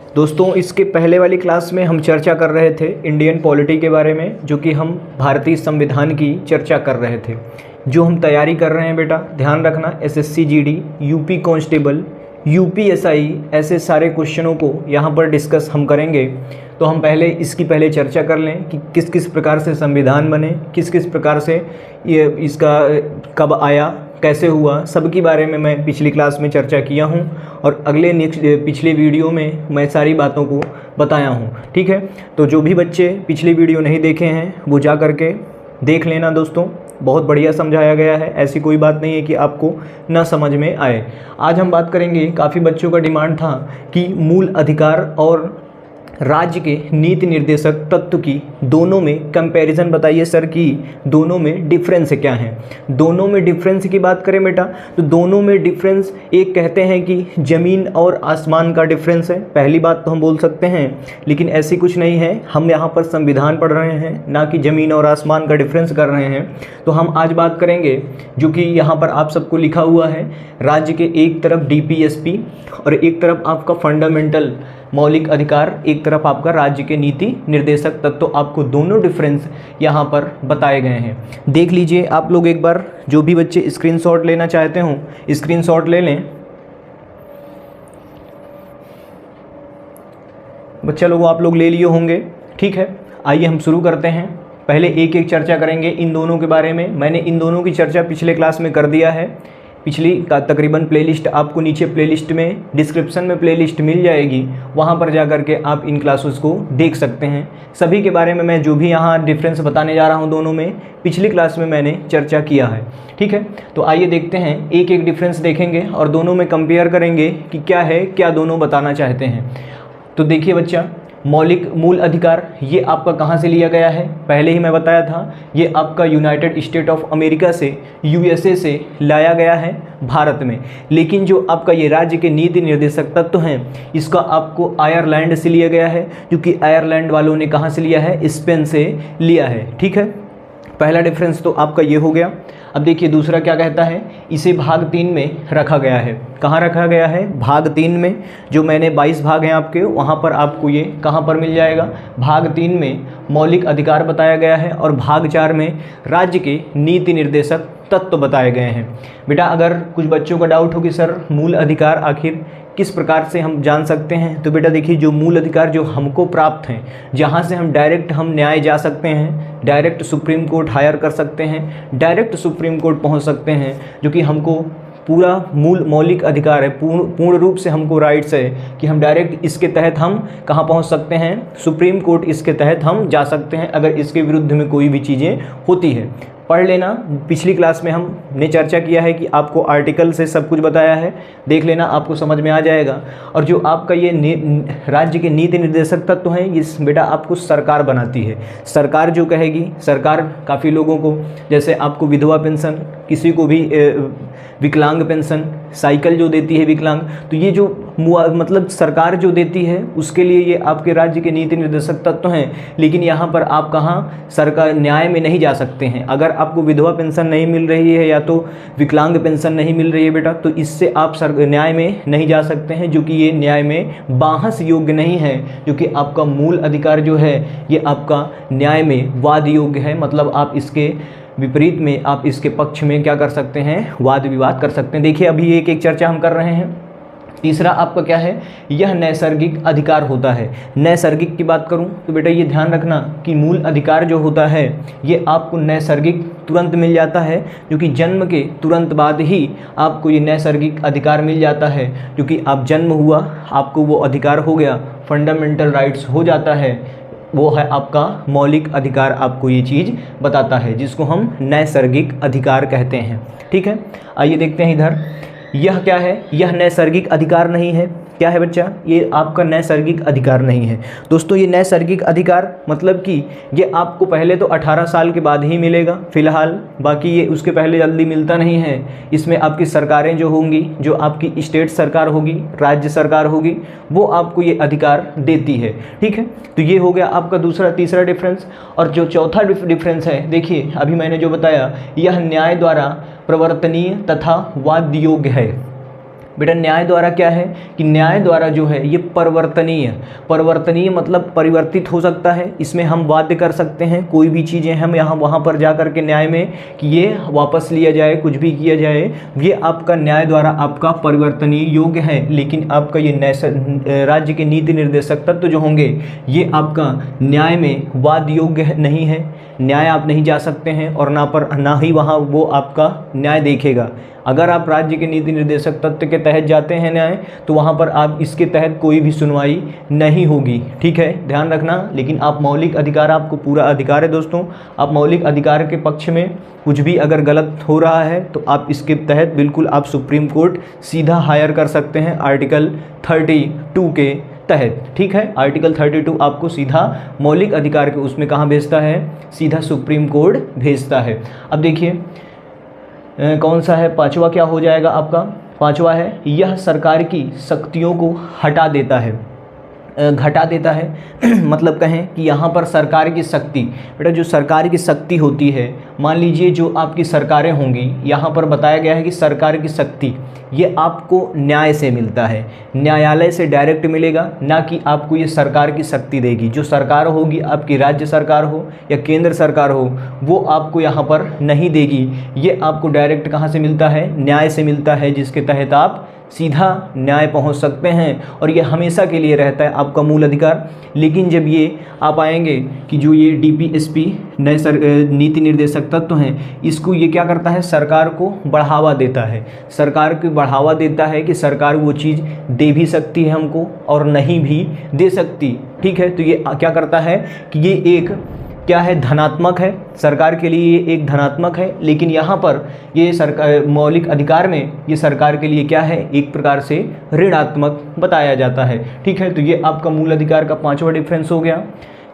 दोस्तों, इसके पहले वाली क्लास में हम चर्चा कर रहे थे इंडियन पॉलिटी के बारे में, जो कि हम भारतीय संविधान की चर्चा कर रहे थे। जो हम तैयारी कर रहे हैं बेटा, ध्यान रखना, SSC GD, UP constable, UPSI, ऐसे सारे क्वेश्चनों को यहाँ पर डिस्कस हम करेंगे। तो हम इसकी पहले चर्चा कर लें कि किस किस प्रकार से संविधान बने, किस किस प्रकार से ये इसका कब आया, कैसे हुआ, सब के बारे में मैं पिछली क्लास में चर्चा किया हूँ और पिछले वीडियो में मैं सारी बातों को बताया हूँ। ठीक है, तो जो भी बच्चे पिछली वीडियो नहीं देखे हैं वो जा करके देख लेना दोस्तों, बहुत बढ़िया समझाया गया है। ऐसी कोई बात नहीं है कि आपको ना समझ में आए। आज हम बात करेंगे, काफ़ी बच्चों का डिमांड था कि मूल अधिकार और राज्य के नीति निर्देशक तत्व की दोनों में कंपैरिजन बताइए सर कि दोनों में डिफरेंस क्या है। दोनों में डिफरेंस की बात करें बेटा, तो दोनों में डिफरेंस, एक कहते हैं कि ज़मीन और आसमान का डिफरेंस है, पहली बात तो हम बोल सकते हैं, लेकिन ऐसी कुछ नहीं है। हम यहाँ पर संविधान पढ़ रहे हैं, ना कि ज़मीन और आसमान का डिफरेंस कर रहे हैं। तो हम आज बात करेंगे जो कि यहाँ पर आप सबको लिखा हुआ है, राज्य के एक तरफ डीपीएसपी और एक तरफ आपका फंडामेंटल मौलिक अधिकार, एक तरफ आपका राज्य के नीति निर्देशक तत्व। तो आपको दोनों डिफरेंस यहाँ पर बताए गए हैं। देख लीजिए आप लोग एक बार, जो भी बच्चे स्क्रीनशॉट लेना चाहते हो स्क्रीनशॉट ले लें। बच्चा लोग आप लोग ले लिए होंगे, ठीक है। आइए हम शुरू करते हैं। पहले एक एक चर्चा करेंगे इन दोनों के बारे में। मैंने इन दोनों की चर्चा पिछले क्लास में कर दिया है। पिछली का तकरीबन प्लेलिस्ट आपको नीचे प्लेलिस्ट में डिस्क्रिप्शन में प्लेलिस्ट मिल जाएगी, वहाँ पर जा कर के आप इन क्लासेस को देख सकते हैं। सभी के बारे में मैं जो भी यहाँ डिफरेंस बताने जा रहा हूँ दोनों में, पिछली क्लास में मैंने चर्चा किया है। ठीक है, तो आइए देखते हैं, एक एक डिफरेंस देखेंगे और दोनों में कंपेयर करेंगे कि क्या है, क्या दोनों बताना चाहते हैं। तो देखिए बच्चा, मूल अधिकार ये आपका कहाँ से लिया गया है, पहले ही मैं बताया था, ये आपका यूनाइटेड स्टेट ऑफ अमेरिका से, यूएसए से लाया गया है भारत में। लेकिन जो आपका ये राज्य के नीति निर्देशक तत्व हैं, इसका आपको आयरलैंड से लिया गया है, क्योंकि आयरलैंड वालों ने कहाँ से लिया है, स्पेन से लिया है। ठीक है, पहला डिफरेंस तो आपका ये हो गया। अब देखिए दूसरा क्या कहता है, इसे भाग 3 में रखा गया है। कहाँ रखा गया है, भाग 3 में। जो मैंने 22 भाग हैं आपके, वहाँ पर आपको ये कहाँ पर मिल जाएगा, भाग 3 में मौलिक अधिकार बताया गया है और भाग 4 में राज्य के नीति निर्देशक तत्व बताए गए हैं। बेटा अगर कुछ बच्चों का डाउट हो कि सर मूल अधिकार आखिर किस प्रकार से हम जान सकते हैं, तो बेटा देखिए, जो मूल अधिकार जो हमको प्राप्त हैं, जहाँ से हम डायरेक्ट न्याय जा सकते हैं, डायरेक्ट सुप्रीम कोर्ट हायर कर सकते हैं, डायरेक्ट सुप्रीम कोर्ट पहुँच सकते हैं, जो कि हमको पूरा मौलिक अधिकार है, पूर्ण रूप से हमको राइट्स है कि हम डायरेक्ट इसके तहत हम कहाँ पहुँच सकते हैं, सुप्रीम कोर्ट इसके तहत हम जा सकते हैं अगर इसके विरुद्ध में कोई भी चीज़ें होती है। पढ़ लेना, पिछली क्लास में हमने चर्चा किया है कि आपको आर्टिकल से सब कुछ बताया है, देख लेना, आपको समझ में आ जाएगा। और जो आपका ये राज्य के नीति निर्देशक तत्व हैं, ये बेटा आपको सरकार बनाती है। सरकार जो कहेगी, सरकार काफ़ी लोगों को, जैसे आपको विधवा पेंशन, किसी को भी विकलांग पेंशन, साइकिल जो देती है विकलांग, तो ये जो मतलब सरकार जो देती है, उसके लिए ये आपके राज्य के नीति निर्देशक तत्व हैं। लेकिन यहाँ पर आप कहाँ सरकार न्याय में नहीं जा सकते हैं। अगर आपको विधवा पेंशन नहीं मिल रही है या तो विकलांग पेंशन नहीं मिल रही है बेटा, तो इससे आप न्याय में नहीं जा सकते हैं, जो कि ये न्याय में बाहस योग्य नहीं है, क्योंकि आपका मूल अधिकार जो है ये आपका न्याय में वाद योग्य है। मतलब आप इसके विपरीत में, आप इसके पक्ष में क्या कर सकते हैं, वाद विवाद कर सकते हैं। देखिए अभी एक एक चर्चा हम कर रहे हैं। तीसरा आपका क्या है, यह नैसर्गिक अधिकार होता है। नैसर्गिक की बात करूं तो बेटा ये ध्यान रखना कि मूल अधिकार जो होता है ये आपको नैसर्गिक तुरंत मिल जाता है, क्योंकि जन्म के तुरंत बाद ही आपको ये नैसर्गिक अधिकार मिल जाता है, क्योंकि आप जन्म हुआ, आपको वो अधिकार हो गया, फंडामेंटल राइट्स हो जाता है, वो है आपका मौलिक अधिकार। आपको ये चीज़ बताता है, जिसको हम नैसर्गिक अधिकार कहते हैं। ठीक है, आइए देखते हैं इधर, यह क्या है, यह नैसर्गिक अधिकार नहीं है। क्या है बच्चा, ये आपका नैसर्गिक अधिकार नहीं है। दोस्तों ये नैसर्गिक अधिकार मतलब कि ये आपको पहले तो 18 साल के बाद ही मिलेगा फ़िलहाल, बाकी ये उसके पहले जल्दी मिलता नहीं है। इसमें आपकी सरकारें जो होंगी, जो आपकी स्टेट सरकार होगी, राज्य सरकार होगी, वो आपको ये अधिकार देती है। ठीक है, तो ये हो गया आपका तीसरा डिफरेंस। और जो चौथा डिफरेंस है, देखिए अभी मैंने जो बताया, यह न्याय द्वारा प्रवर्तनीय तथा वाद्य योग्य है। बेटा न्याय द्वारा क्या है कि न्याय द्वारा जो है ये परिवर्तनीय मतलब परिवर्तित हो सकता है। इसमें हम वाद्य कर सकते हैं कोई भी चीज़ें, हम यहाँ वहाँ पर जा कर के न्याय में कि ये वापस लिया जाए, कुछ भी किया जाए, ये आपका न्याय द्वारा आपका परिवर्तनीय योग्य है। लेकिन आपका ये राज्य के नीति निर्देशक तत्व जो होंगे ये आपका न्याय में वाद योग्य नहीं है, न्याय आप नहीं जा सकते हैं और ना ही वहाँ वो आपका न्याय देखेगा। अगर आप राज्य के नीति निर्देशक तत्व के तहत जाते हैं न्याय, तो वहाँ पर आप इसके तहत कोई भी सुनवाई नहीं होगी, ठीक है, ध्यान रखना। लेकिन आप मौलिक अधिकार, आपको पूरा अधिकार है दोस्तों, आप मौलिक अधिकार के पक्ष में कुछ भी अगर गलत हो रहा है तो आप इसके तहत बिल्कुल आप सुप्रीम कोर्ट सीधा हायर कर सकते हैं आर्टिकल 32 के तहत, ठीक है। आर्टिकल 32 आपको सीधा मौलिक अधिकार के उसमें कहाँ भेजता है, सीधा सुप्रीम कोर्ट भेजता है। अब देखिए कौन सा है, पांचवा क्या हो जाएगा आपका, पांचवा है यह सरकार की शक्तियों को हटा देता है, घटा देता है मतलब कहें कि यहाँ पर सरकार की शक्ति, बेटा जो सरकार की शक्ति होती है, मान लीजिए जो आपकी सरकारें होंगी, यहाँ पर बताया गया है कि सरकार की शक्ति ये आपको न्याय से मिलता है, न्यायालय से डायरेक्ट मिलेगा, ना कि आपको ये सरकार की शक्ति देगी। जो सरकार होगी आपकी राज्य सरकार हो या केंद्र सरकार हो, वो आपको यहाँ पर नहीं देगी, ये आपको डायरेक्ट कहाँ से मिलता है, न्याय से मिलता है, जिसके तहत आप सीधा न्याय पहुंच सकते हैं और ये हमेशा के लिए रहता है आपका मूल अधिकार। लेकिन जब ये आप आएंगे कि जो ये डीपीएसपी नए नीति निर्देशक तत्व हैं, इसको ये क्या करता है, सरकार को बढ़ावा देता है, सरकार को बढ़ावा देता है कि सरकार वो चीज़ दे भी सकती है हमको और नहीं भी दे सकती, ठीक है। तो ये क्या करता है कि ये एक क्या है, धनात्मक है, सरकार के लिए ये एक धनात्मक है। लेकिन यहाँ पर ये सरकार मौलिक अधिकार में ये सरकार के लिए क्या है, एक प्रकार से ऋणात्मक बताया जाता है, ठीक है। तो ये आपका मूल अधिकार का पांचवा डिफरेंस हो गया।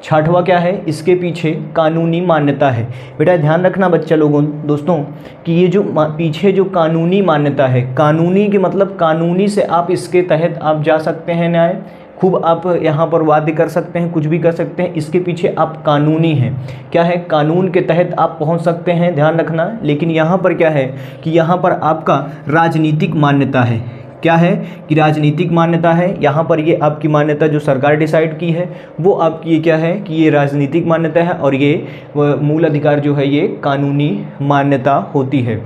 छठवां क्या है, इसके पीछे कानूनी मान्यता है। बेटा ध्यान रखना बच्चा लोगों दोस्तों कि ये जो पीछे जो कानूनी मान्यता है, कानूनी के मतलब कानूनी से आप इसके तहत आप जा सकते हैं न्याय, खूब आप यहाँ पर वाद्य कर सकते हैं, कुछ भी कर सकते हैं, इसके पीछे आप कानूनी हैं, क्या है, कानून के तहत आप पहुँच सकते हैं, ध्यान रखना। लेकिन यहाँ पर क्या है कि यहाँ पर आपका राजनीतिक मान्यता है, क्या है कि राजनीतिक मान्यता है। यहाँ पर ये आपकी मान्यता जो सरकार डिसाइड की है वो आपकी ये क्या है कि ये राजनीतिक मान्यता है और ये मूल अधिकार जो है ये कानूनी मान्यता होती है।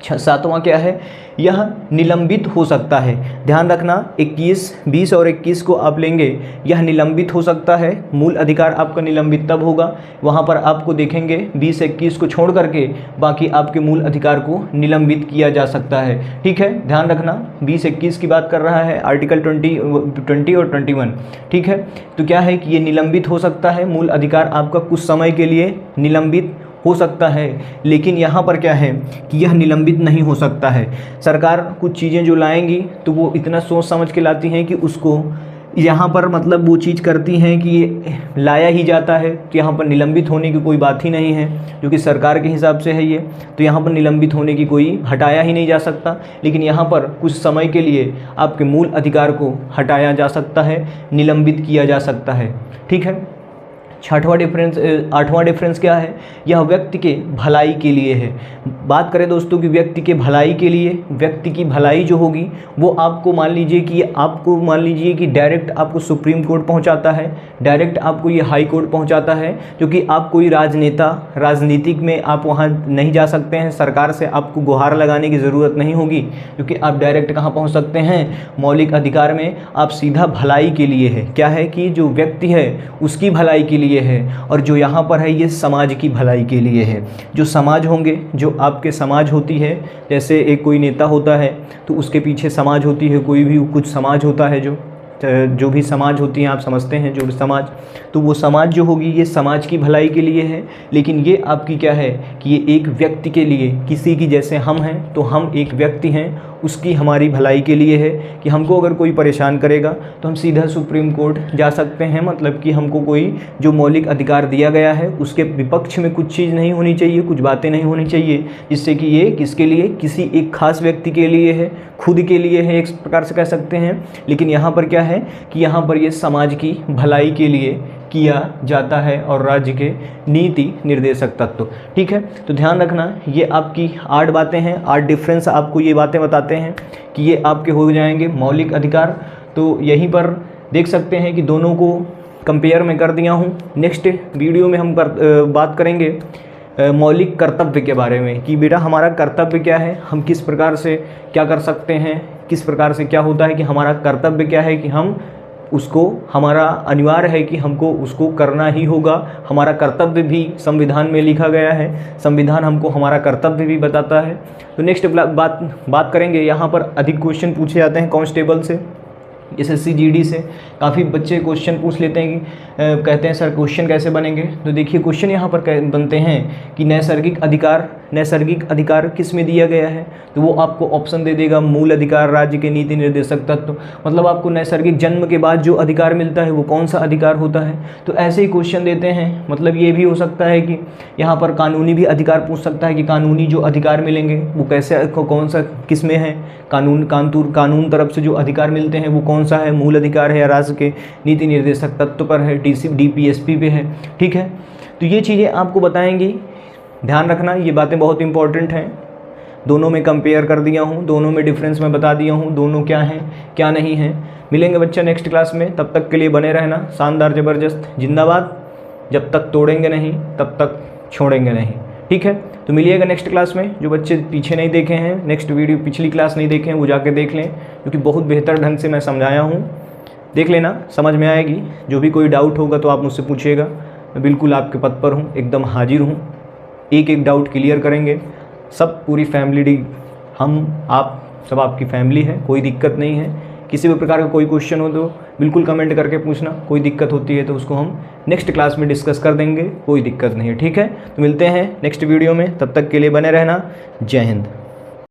सातवां क्या है, यह निलंबित हो सकता है। ध्यान रखना 21, 20 और 21 को आप लेंगे, यह निलंबित हो सकता है। मूल अधिकार आपका निलंबित तब होगा, वहाँ पर आपको देखेंगे 20, 21 को छोड़ करके बाकी आपके मूल अधिकार को निलंबित किया जा सकता है, ठीक है। ध्यान रखना 20, 21 की बात कर रहा है, आर्टिकल 20 और 21, ठीक है। तो क्या है कि ये निलंबित हो सकता है, मूल अधिकार आपका कुछ समय के लिए निलंबित हो सकता है। लेकिन यहाँ पर क्या है कि यह निलंबित नहीं हो सकता है। सरकार कुछ चीज़ें जो लाएंगी तो वो इतना सोच समझ के लाती हैं कि उसको यहाँ पर मतलब वो चीज़ करती हैं कि ये लाया ही जाता है, तो यहाँ पर निलंबित होने की कोई बात ही नहीं है, जो कि सरकार के हिसाब से है ये, तो यहाँ पर निलंबित होने की कोई हटाया ही नहीं जा सकता। लेकिन यहाँ पर कुछ समय के लिए आपके मूल अधिकार को हटाया जा सकता है, निलंबित किया जा सकता है, ठीक है। आठवां डिफरेंस क्या है, यह व्यक्ति के भलाई के लिए है। बात करें दोस्तों कि व्यक्ति के भलाई के लिए, व्यक्ति की भलाई जो होगी वो आपको मान लीजिए कि डायरेक्ट आपको सुप्रीम कोर्ट पहुंचाता है, डायरेक्ट आपको ये हाई कोर्ट पहुंचाता है, क्योंकि आप कोई राजनीतिक में आप वहां नहीं जा सकते हैं, सरकार से आपको गुहार लगाने की ज़रूरत नहीं होगी, क्योंकि आप डायरेक्ट कहाँ पहुँच सकते हैं, मौलिक अधिकार में आप सीधा भलाई के लिए है, क्या है कि जो व्यक्ति है उसकी भलाई के लिए है, और जो यहाँ पर है ये समाज की भलाई के लिए है। जो समाज होंगे, जो आपके समाज होती है, जैसे एक कोई नेता होता है तो उसके पीछे समाज होती है, कोई भी कुछ समाज होता है, जो भी समाज होती हैं आप समझते हैं, जो भी समाज, तो वो समाज जो होगी ये समाज की भलाई के लिए है। लेकिन ये आपकी क्या है कि ये एक व्यक्ति के लिए, किसी की जैसे हम हैं तो हम एक व्यक्ति हैं, उसकी हमारी भलाई के लिए है कि हमको अगर कोई परेशान करेगा तो हम सीधा सुप्रीम कोर्ट जा सकते हैं। मतलब कि हमको कोई जो मौलिक अधिकार दिया गया है उसके विपक्ष में कुछ चीज़ नहीं होनी चाहिए, कुछ बातें नहीं होनी चाहिए, जिससे कि ये किसके लिए, किसी एक खास व्यक्ति के लिए है, खुद के लिए है, एक प्रकार से कह सकते हैं। लेकिन यहाँ पर क्या है कि यहाँ पर ये समाज की भलाई के लिए किया जाता है और राज्य के नीति निर्देशक तत्व। ठीक है, तो ध्यान रखना ये आपकी 8 बातें हैं, 8 डिफरेंस आपको ये बातें बताते हैं कि ये आपके हो जाएंगे मौलिक अधिकार। तो यहीं पर देख सकते हैं कि दोनों को कंपेयर में कर दिया हूँ। नेक्स्ट वीडियो में हम बात करेंगे मौलिक कर्तव्य के बारे में कि बेटा हमारा कर्तव्य क्या है, हम किस प्रकार से क्या कर सकते हैं, किस प्रकार से क्या होता है कि हमारा कर्तव्य क्या है कि हम उसको, हमारा अनिवार्य है कि हमको उसको करना ही होगा। हमारा कर्तव्य भी संविधान में लिखा गया है, संविधान हमको हमारा कर्तव्य भी बताता है। तो नेक्स्ट बात करेंगे, यहाँ पर अधिक क्वेश्चन पूछे जाते हैं कांस्टेबल से, SSC GD से काफ़ी बच्चे क्वेश्चन पूछ लेते हैं कि कहते हैं सर क्वेश्चन कैसे बनेंगे। तो देखिए क्वेश्चन यहाँ पर बनते हैं कि नैसर्गिक अधिकार किस में दिया गया है, तो वो आपको ऑप्शन दे देगा मूल अधिकार, राज्य के नीति निर्देशक तत्व। मतलब आपको नैसर्गिक जन्म के बाद जो अधिकार मिलता है वो कौन सा अधिकार होता है। तो ऐसे ही क्वेश्चन देते हैं। मतलब ये भी हो सकता है कि यहाँ पर कानूनी भी अधिकार पूछ सकता है कि कानूनी जो अधिकार मिलेंगे वो कैसे, कौन सा किस में है, कानून तरफ से जो अधिकार मिलते हैं वो कौन सा है, मूल अधिकार है या राज्य के नीति निर्देशक तत्व पर है, DPSP पे है। ठीक है, तो ये चीज़ें आपको बताएंगी, ध्यान रखना ये बातें बहुत इंपॉर्टेंट हैं। दोनों में कंपेयर कर दिया हूँ, दोनों में डिफरेंस में बता दिया हूँ, दोनों क्या हैं क्या नहीं हैं। मिलेंगे बच्चा नेक्स्ट क्लास में, तब तक के लिए बने रहना। शानदार ज़बरदस्त जिंदाबाद, जब तक तोड़ेंगे नहीं तब तक छोड़ेंगे नहीं। ठीक है, तो मिलिएगा नेक्स्ट क्लास में। जो बच्चे पीछे नहीं देखे हैं, नेक्स्ट वीडियो पिछली क्लास नहीं देखे हैं, वो जाके देख लें, क्योंकि बहुत बेहतर ढंग से मैं समझाया हूँ। देख लेना, समझ में आएगी। जो भी कोई डाउट होगा तो आप मुझसे पूछिएगा, मैं बिल्कुल आपके पद पर हूँ, एकदम हाजिर हूँ। एक एक डाउट क्लियर करेंगे। सब पूरी फैमिली, हम आप सब आपकी फैमिली है, कोई दिक्कत नहीं है। किसी भी प्रकार का कोई क्वेश्चन हो तो बिल्कुल कमेंट करके पूछना, कोई दिक्कत होती है तो उसको हम नेक्स्ट क्लास में डिस्कस कर देंगे, कोई दिक्कत नहीं है। ठीक है, तो मिलते हैं नेक्स्ट वीडियो में, तब तक के लिए बने रहना। जय हिंद।